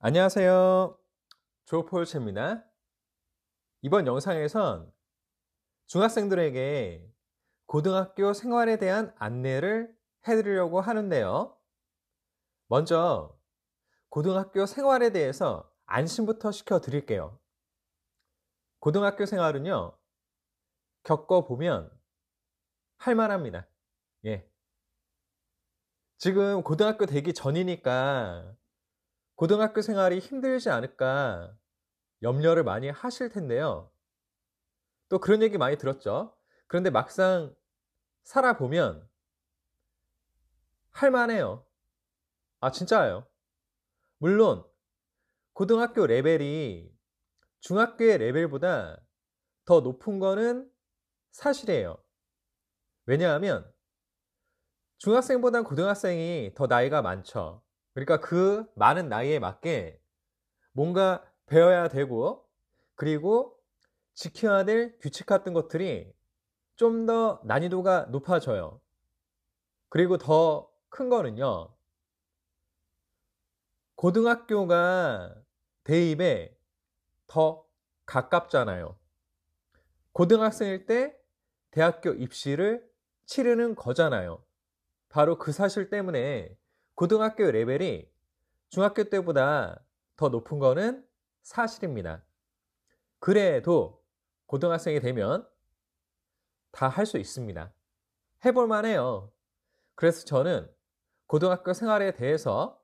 안녕하세요. 조폴체입니다. 이번 영상에선 중학생들에게 고등학교 생활에 대한 안내를 해드리려고 하는데요. 먼저 고등학교 생활에 대해서 안심부터 시켜드릴게요. 고등학교 생활은요, 겪어보면 할만합니다. 예. 지금 고등학교 되기 전이니까 고등학교 생활이 힘들지 않을까 염려를 많이 하실 텐데요. 또 그런 얘기 많이 들었죠. 그런데 막상 살아보면 할 만해요. 아, 진짜예요. 물론 고등학교 레벨이 중학교의 레벨보다 더 높은 거는 사실이에요. 왜냐하면 중학생보단 고등학생이 더 나이가 많죠. 그러니까 그 많은 나이에 맞게 뭔가 배워야 되고, 그리고 지켜야 될 규칙 같은 것들이 좀 더 난이도가 높아져요. 그리고 더 큰 거는요, 고등학교가 대입에 더 가깝잖아요. 고등학생일 때 대학교 입시를 치르는 거잖아요. 바로 그 사실 때문에 고등학교 레벨이 중학교 때보다 더 높은 거는 사실입니다. 그래도 고등학생이 되면 다 할 수 있습니다. 해볼 만해요. 그래서 저는 고등학교 생활에 대해서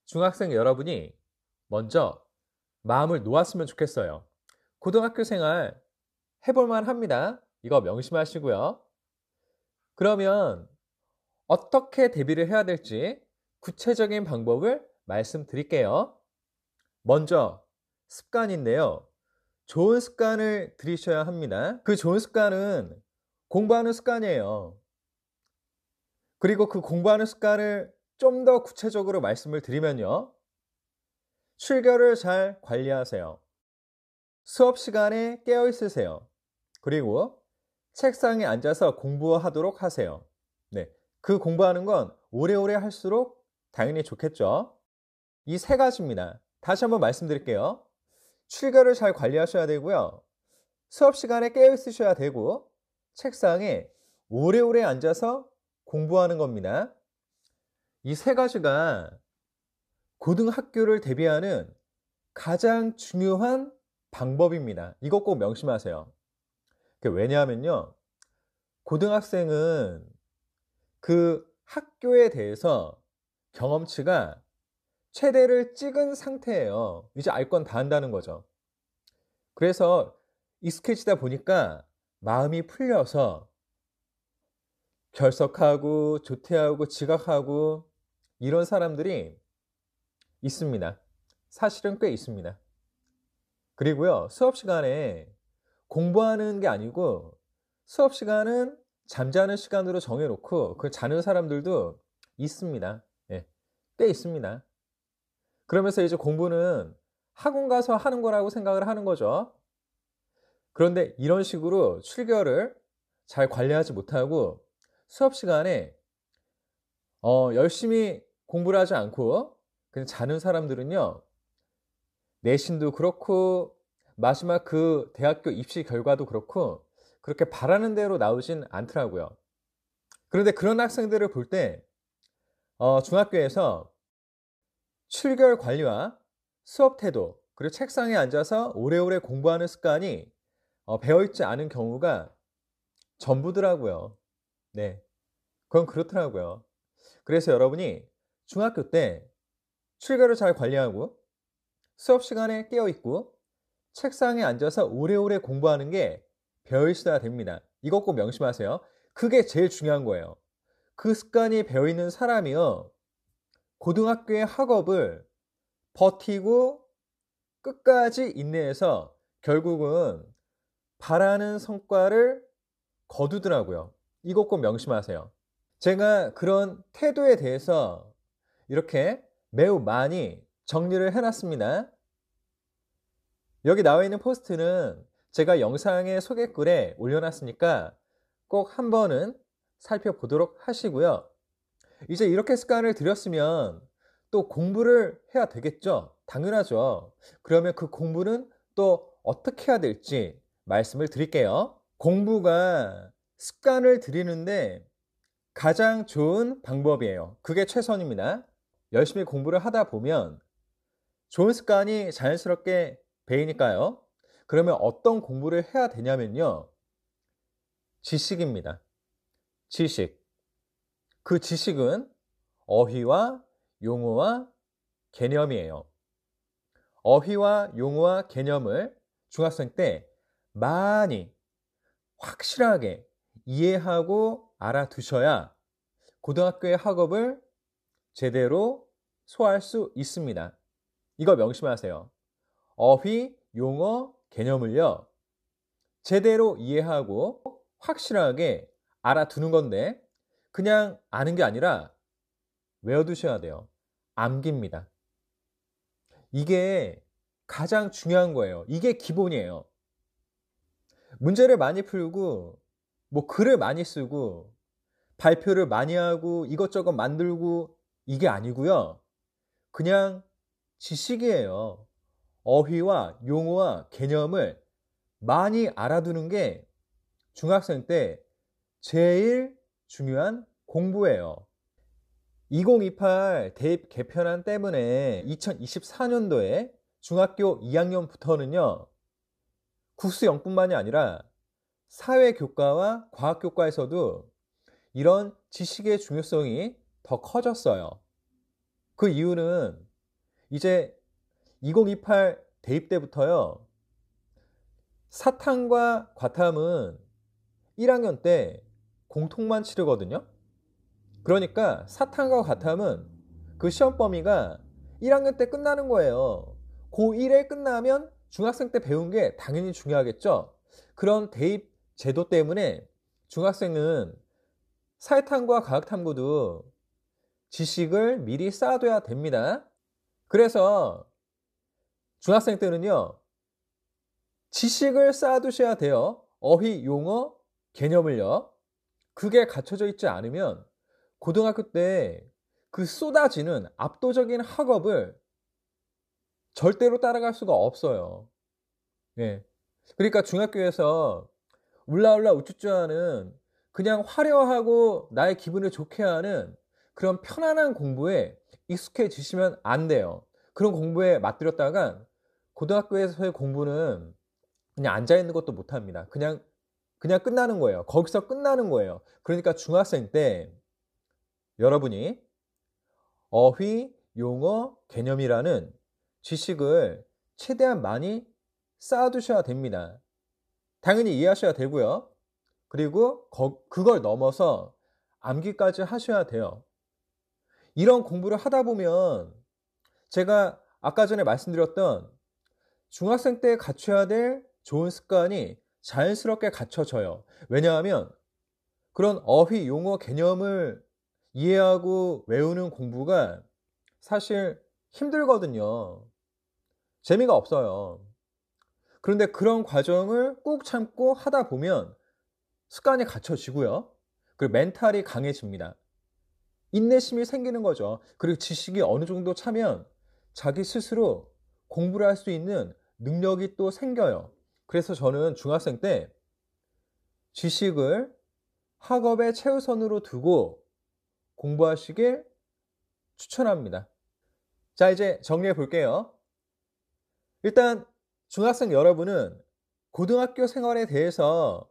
중학생 여러분이 먼저 마음을 놓았으면 좋겠어요. 고등학교 생활 해볼 만합니다. 이거 명심하시고요. 그러면 어떻게 대비를 해야 될지 구체적인 방법을 말씀드릴게요. 먼저 습관인데요. 좋은 습관을 들이셔야 합니다. 그 좋은 습관은 공부하는 습관이에요. 그리고 그 공부하는 습관을 좀 더 구체적으로 말씀을 드리면요. 출결을 잘 관리하세요. 수업 시간에 깨어 있으세요. 그리고 책상에 앉아서 공부하도록 하세요. 네. 그 공부하는 건 오래오래 할수록 당연히 좋겠죠. 이 세 가지입니다. 다시 한번 말씀드릴게요. 출결을 잘 관리하셔야 되고요. 수업 시간에 깨어 있으셔야 되고, 책상에 오래오래 앉아서 공부하는 겁니다. 이 세 가지가 고등학교를 대비하는 가장 중요한 방법입니다. 이것 꼭 명심하세요. 왜냐하면요, 고등학생은 그 학교에 대해서 경험치가 최대를 찍은 상태예요. 이제 알 건 다 한다는 거죠. 그래서 익숙해지다 보니까 마음이 풀려서 결석하고 조퇴하고 지각하고 이런 사람들이 있습니다. 사실은 꽤 있습니다. 그리고요, 수업 시간에 공부하는 게 아니고 수업 시간은 잠자는 시간으로 정해 놓고 그 자는 사람들도 있습니다. 예. 꽤 있습니다. 그러면서 이제 공부는 학원 가서 하는 거라고 생각을 하는 거죠. 그런데 이런 식으로 출결을 잘 관리하지 못하고 수업 시간에 열심히 공부를 하지 않고 그냥 자는 사람들은요, 내신도 그렇고 마지막 그 대학교 입시 결과도 그렇고 그렇게 바라는 대로 나오진 않더라고요. 그런데 그런 학생들을 볼 때 중학교에서 출결 관리와 수업 태도, 그리고 책상에 앉아서 오래오래 공부하는 습관이 배어있지 않은 경우가 전부더라고요. 네. 그건 그렇더라고요. 그래서 여러분이 중학교 때 출결을 잘 관리하고 수업 시간에 깨어 있고 책상에 앉아서 오래오래 공부하는 게 배어 있어야 됩니다. 이것 꼭 명심하세요. 그게 제일 중요한 거예요. 그 습관이 배어 있는 사람이요, 고등학교의 학업을 버티고 끝까지 인내해서 결국은 바라는 성과를 거두더라고요. 이것 꼭 명심하세요. 제가 그런 태도에 대해서 이렇게 매우 많이 정리를 해놨습니다. 여기 나와 있는 포스트는 제가 영상의 소개글에 올려놨으니까 꼭 한번은 살펴보도록 하시고요. 이제 이렇게 습관을 들였으면 또 공부를 해야 되겠죠. 당연하죠. 그러면 그 공부는 또 어떻게 해야 될지 말씀을 드릴게요. 공부가 습관을 들이는데 가장 좋은 방법이에요. 그게 최선입니다. 열심히 공부를 하다 보면 좋은 습관이 자연스럽게 배이니까요. 그러면 어떤 공부를 해야 되냐면요. 지식입니다. 지식. 그 지식은 어휘와 용어와 개념이에요. 어휘와 용어와 개념을 중학생 때 많이 확실하게 이해하고 알아두셔야 고등학교의 학업을 제대로 소화할 수 있습니다. 이거 명심하세요. 어휘, 용어, 개념을요, 제대로 이해하고 확실하게 알아두는 건데, 그냥 아는 게 아니라 외워두셔야 돼요. 암기입니다. 이게 가장 중요한 거예요. 이게 기본이에요. 문제를 많이 풀고, 뭐 글을 많이 쓰고, 발표를 많이 하고, 이것저것 만들고, 이게 아니고요. 그냥 지식이에요. 어휘와 용어와 개념을 많이 알아두는 게 중학생 때 제일 중요한 공부예요. 2028 대입 개편안 때문에 2024년도에 중학교 2학년부터는요, 국수 영뿐만이 아니라 사회교과와 과학교과에서도 이런 지식의 중요성이 더 커졌어요. 그 이유는 이제 2028 대입 때부터요, 사탐과 과탐은 1학년 때 공통만 치르거든요. 그러니까 사탐과 과탐은 그 시험 범위가 1학년 때 끝나는 거예요. 고1에 끝나면 중학생 때 배운 게 당연히 중요하겠죠. 그런 대입 제도 때문에 중학생은 사회탐과 과학탐구도 지식을 미리 쌓아둬야 됩니다. 그래서 중학생 때는요, 지식을 쌓아두셔야 돼요. 어휘, 용어, 개념을요. 그게 갖춰져 있지 않으면 고등학교 때 그 쏟아지는 압도적인 학업을 절대로 따라갈 수가 없어요. 예. 그러니까 중학교에서 울라울라 우쭈쭈하는, 그냥 화려하고 나의 기분을 좋게 하는 그런 편안한 공부에 익숙해지시면 안 돼요. 그런 공부에 맞들였다가 고등학교에서의 공부는 그냥 앉아있는 것도 못합니다. 그냥 끝나는 거예요. 거기서 끝나는 거예요. 그러니까 중학생 때 여러분이 어휘, 용어, 개념이라는 지식을 최대한 많이 쌓아두셔야 됩니다. 당연히 이해하셔야 되고요. 그리고 그걸 넘어서 암기까지 하셔야 돼요. 이런 공부를 하다 보면 제가 아까 전에 말씀드렸던 중학생 때 갖춰야 될 좋은 습관이 자연스럽게 갖춰져요. 왜냐하면 그런 어휘, 용어, 개념을 이해하고 외우는 공부가 사실 힘들거든요. 재미가 없어요. 그런데 그런 과정을 꾹 참고 하다 보면 습관이 갖춰지고요. 그리고 멘탈이 강해집니다. 인내심이 생기는 거죠. 그리고 지식이 어느 정도 차면 자기 스스로 공부를 할 수 있는 능력이 또 생겨요. 그래서 저는 중학생 때 지식을 학업의 최우선으로 두고 공부하시길 추천합니다. 자, 이제 정리해 볼게요. 일단 중학생 여러분은 고등학교 생활에 대해서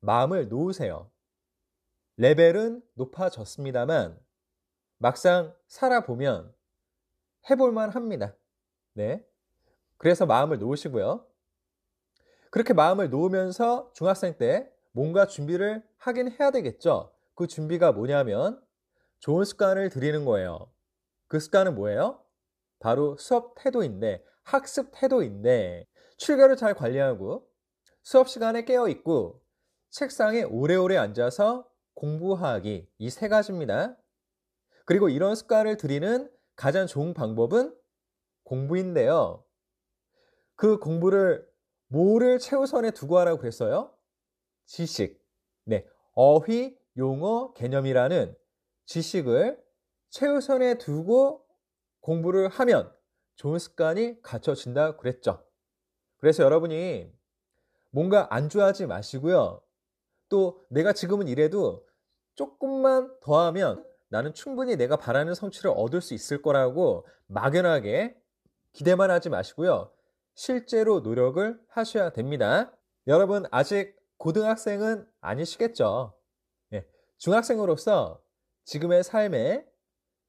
마음을 놓으세요. 레벨은 높아졌습니다만 막상 살아보면 해볼만 합니다. 네. 그래서 마음을 놓으시고요. 그렇게 마음을 놓으면서 중학생 때 뭔가 준비를 하긴 해야 되겠죠. 그 준비가 뭐냐면 좋은 습관을 들이는 거예요. 그 습관은 뭐예요? 바로 수업 태도인데, 학습 태도인데, 출결을 잘 관리하고 수업 시간에 깨어 있고 책상에 오래오래 앉아서 공부하기, 이 세 가지입니다. 그리고 이런 습관을 들이는 가장 좋은 방법은 공부인데요. 그 공부를 뭐를 최우선에 두고 하라고 그랬어요? 지식. 네. 어휘, 용어, 개념이라는 지식을 최우선에 두고 공부를 하면 좋은 습관이 갖춰진다고 그랬죠. 그래서 여러분이 뭔가 안주하지 마시고요. 또 내가 지금은 이래도 조금만 더 하면 나는 충분히 내가 바라는 성취를 얻을 수 있을 거라고 막연하게 기대만 하지 마시고요. 실제로 노력을 하셔야 됩니다. 여러분 아직 고등학생은 아니시겠죠? 예, 중학생으로서 지금의 삶에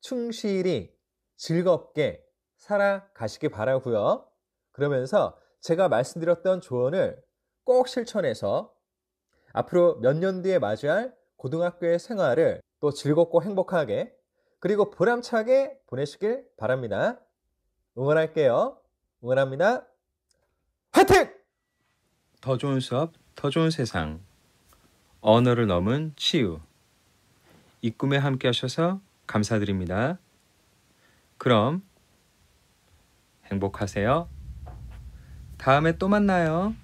충실히 즐겁게 살아가시기 바라고요. 그러면서 제가 말씀드렸던 조언을 꼭 실천해서 앞으로 몇 년 뒤에 맞이할 고등학교의 생활을 또 즐겁고 행복하게 그리고 보람차게 보내시길 바랍니다. 응원할게요. 응원합니다. 화이팅! 더 좋은 수업, 더 좋은 세상. 언어를 넘은 치유. 이 꿈에 함께 하셔서 감사드립니다. 그럼 행복하세요. 다음에 또 만나요.